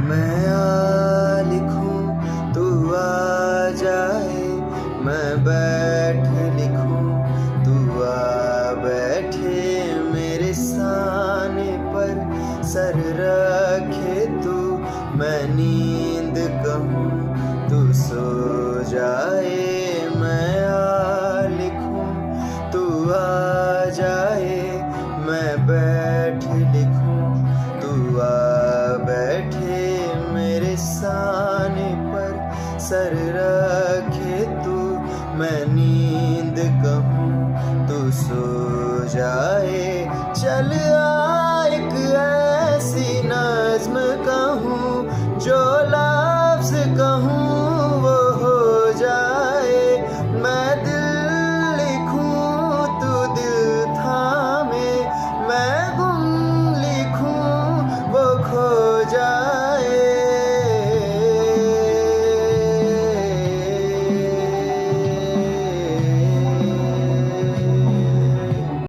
मैं आ लिखूं तू आ जाए, मैं बैठ लिखूं तू आ बैठे, मेरे साने पर सर रखे तू, मैं नींद कहूं तू सो जाए। मैं आ लिखूं तू आ जाए, मैं बैठ लिखूं तू आ बैठे, मेरे साने पर सर रखे तू, मैं नींद कहूं तू सो जाए। चल आ एक ऐसी नज़्म कहूं जो ला